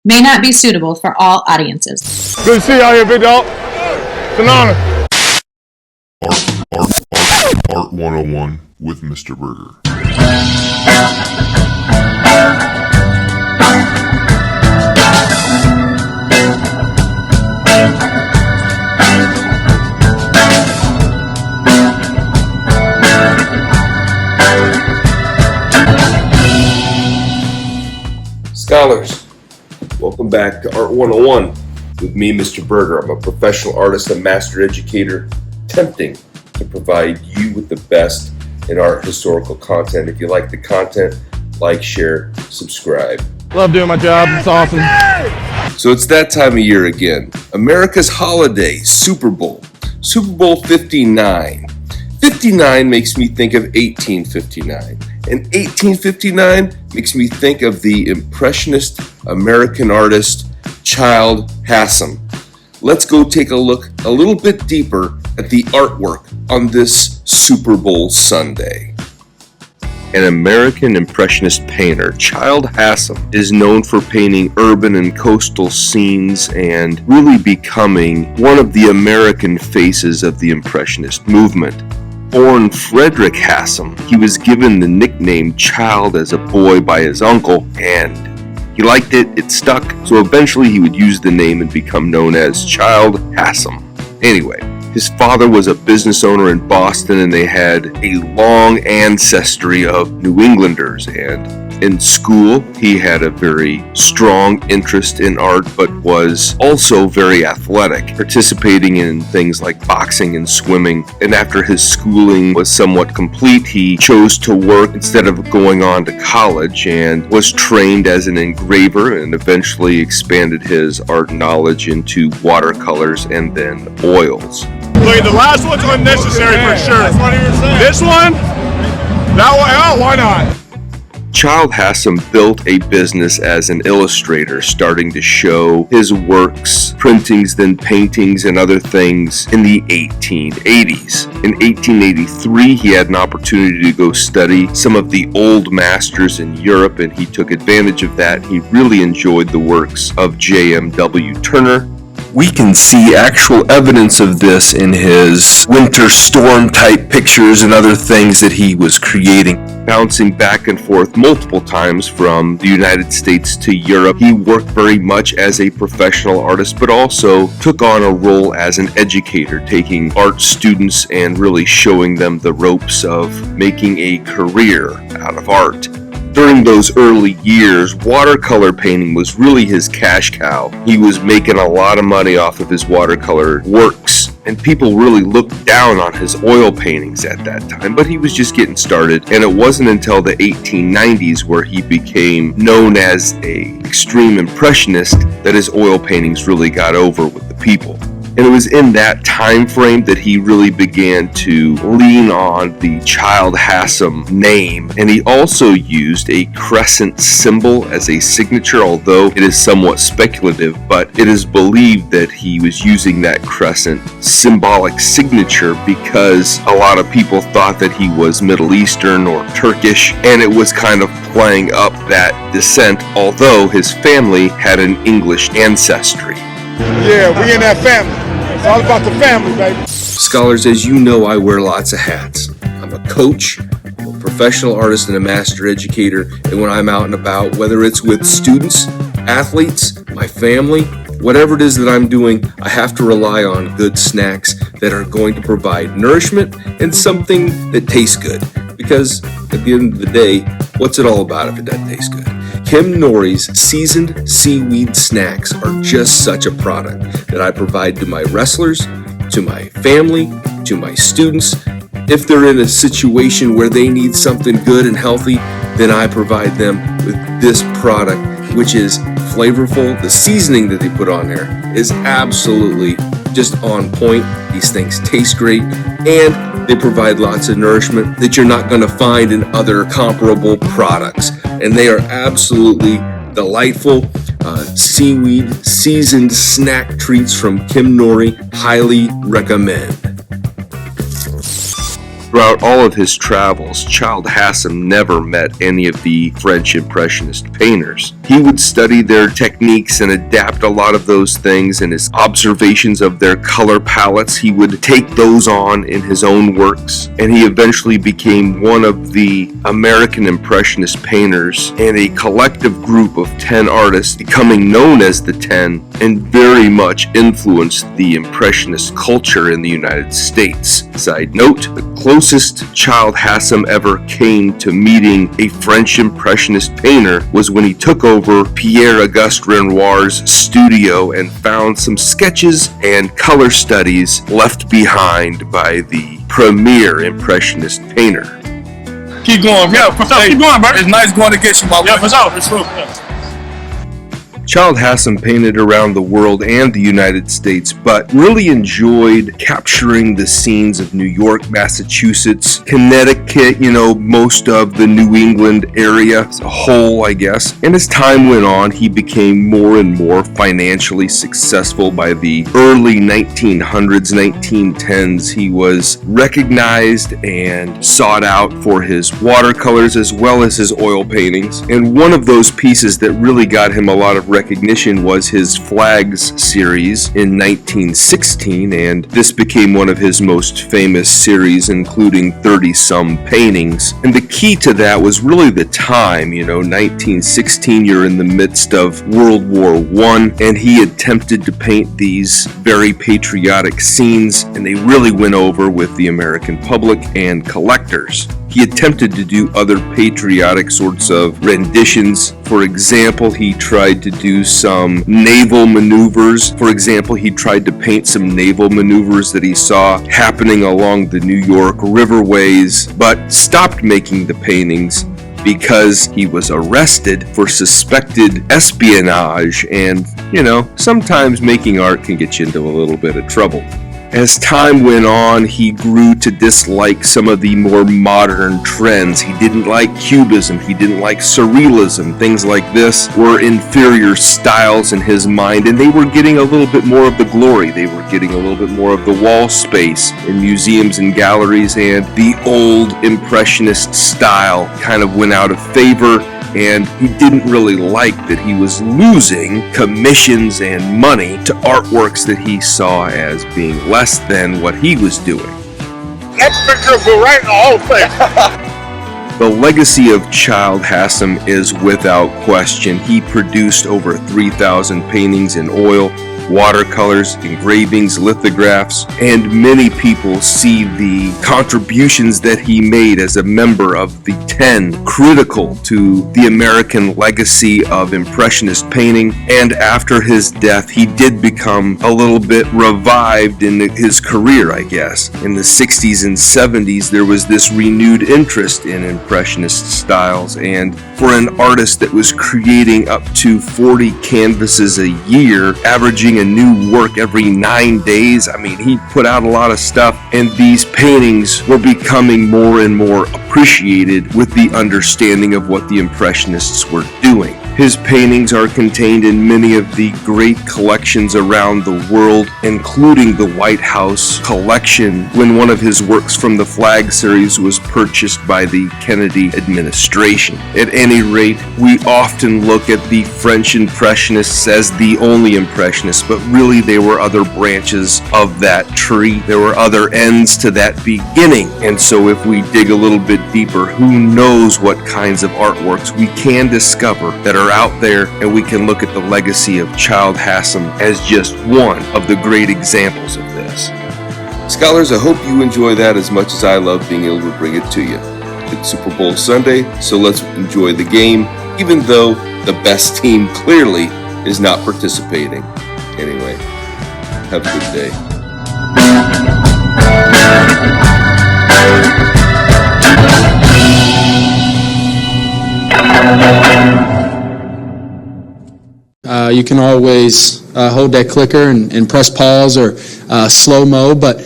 may not be suitable for all audiences. Good to see you out here, big dog. It's an honor. Art 101 with Mr. Burger. Scholars, welcome back to Art 101 with me, Mr. Berger. I'm a professional artist and master educator, attempting to provide you with the best in art historical content. If you like the content, like, share, subscribe. Love doing my job. It's awesome. So it's that time of year again. America's holiday, Super Bowl. Super Bowl 59. 59 makes me think of 1859. And 1859 makes me think of the impressionist American artist Childe Hassam. Let's go take a look a little bit deeper at the artwork on this Super Bowl Sunday. An American impressionist painter, Childe Hassam is known for painting urban and coastal scenes and really becoming one of the American faces of the impressionist movement. Born Frederick Hassam, he was given the nickname Childe as a boy by his uncle, and he liked it, it stuck, so eventually he would use the name and become known as Childe Hassam. Anyway, his father was a business owner in Boston, and they had a long ancestry of New Englanders, and in school, he had a very strong interest in art, but was also very athletic, participating in things like boxing and swimming. And after his schooling was somewhat complete, he chose to work instead of going on to college and was trained as an engraver and eventually expanded his art knowledge into watercolors and then oils. Look, the last one's unnecessary for sure. That's what you were saying. This one? That one? Oh, why not? Childe Hassam built a business as an illustrator, starting to show his works, printings, then paintings and other things in the 1880s. In 1883, he had an opportunity to go study some of the old masters in Europe, and he took advantage of that. He really enjoyed the works of J.M.W. Turner. We can see actual evidence of this in his winter storm type pictures and other things that he was creating. Bouncing back and forth multiple times from the United States to Europe, he worked very much as a professional artist, but also took on a role as an educator, taking art students and really showing them the ropes of making a career out of art. During those early years, watercolor painting was really his cash cow. He was making a lot of money off of his watercolor works, and people really looked down on his oil paintings at that time, but he was just getting started, and it wasn't until the 1890s where he became known as an extreme impressionist that his oil paintings really got over with the people. And it was in that time frame that he really began to lean on the Childe Hassam name, and he also used a crescent symbol as a signature, although it is somewhat speculative, but it is believed that he was using that crescent symbolic signature because a lot of people thought that he was Middle Eastern or Turkish, and it was kind of playing up that descent, although his family had an English ancestry. Yeah, we in that family. It's all about the family, baby. Scholars, as you know, I wear lots of hats. I'm a coach, I'm a professional artist, and a master educator. And when I'm out and about, whether it's with students, athletes, my family, whatever it is that I'm doing, I have to rely on good snacks that are going to provide nourishment and something that tastes good. Because at the end of the day, what's it all about if it doesn't taste good? Kim Nori's seasoned seaweed snacks are just such a product that I provide to my wrestlers, to my family, to my students. If they're in a situation where they need something good and healthy, then I provide them with this product, which is flavorful. The seasoning that they put on there is absolutely just on point. These things taste great, and they provide lots of nourishment that you're not going to find in other comparable products. And they are absolutely delightful seaweed seasoned snack treats from Kim Nori. Highly recommend. Throughout all of his travels, Childe Hassam never met any of the French Impressionist painters. he would study their techniques and adapt a lot of those things, and his observations of their color palettes, he would take those on in his own works, and he eventually became one of the American Impressionist painters and a collective group of 10 artists, becoming known as the 10, and very much influenced the Impressionist culture in the United States. Side note, the closest Childe Hassam ever came to meeting a French Impressionist painter was when he took over Pierre-Auguste Renoir's studio and found some sketches and color studies left behind by the premier Impressionist painter. Keep going, bro. Yeah, keep going, bro. It's nice going to get you, my boy. Yeah, for sure. It's true. Yeah. Childe Hassam painted around the world and the United States, but really enjoyed capturing the scenes of New York, Massachusetts, Connecticut, most of the New England area as a whole, I guess. And as time went on, he became more and more financially successful. By the early 1900s, 1910s, he was recognized and sought out for his watercolors as well as his oil paintings. And one of those pieces that really got him a lot of recognition was his Flags series in 1916, and this became one of his most famous series, including 30-some paintings. And the key to that was really the time. 1916, you're in the midst of World War I, and he attempted to paint these very patriotic scenes, and they really went over with the American public and collectors. He attempted to do other patriotic sorts of renditions. For example, he tried to do some naval maneuvers. For example, he tried to paint some naval maneuvers that he saw happening along the New York riverways, but stopped making the paintings because he was arrested for suspected espionage, and, sometimes making art can get you into a little bit of trouble. As time went on, he grew to dislike some of the more modern trends. He didn't like Cubism, he didn't like Surrealism. Things like this were inferior styles in his mind, and they were getting a little bit more of the glory. They were getting a little bit more of the wall space in museums and galleries, and the old Impressionist style kind of went out of favor. And he didn't really like that he was losing commissions and money to artworks that he saw as being less than what he was doing. That picture will go right in the whole thing. The legacy of Childe Hassam is without question. He produced over 3,000 paintings in oil, watercolors, engravings, lithographs, and many people see the contributions that he made as a member of the 10 critical to the American legacy of Impressionist painting. And after his death, he did become a little bit revived in his career, I guess. In the 60s and 70s, there was this renewed interest in Impressionist styles, and for an artist that was creating up to 40 canvases a year, averaging a new work every 9 days. He put out a lot of stuff, and these paintings were becoming more and more appreciated with the understanding of what the Impressionists were doing. His paintings are contained in many of the great collections around the world, including the White House collection, when one of his works from the Flag series was purchased by the Kennedy administration. At any rate, we often look at the French Impressionists as the only Impressionists, but really there were other branches of that tree. There were other ends to that beginning. And so if we dig a little bit deeper, who knows what kinds of artworks we can discover that are out there, and we can look at the legacy of Childe Hassam as just one of the great examples of this. Scholars, I hope you enjoy that as much as I love being able to bring it to you. It's Super Bowl Sunday, so let's enjoy the game, even though the best team clearly is not participating. Anyway, have a good day. You can always hold that clicker and press pause or slow-mo, but,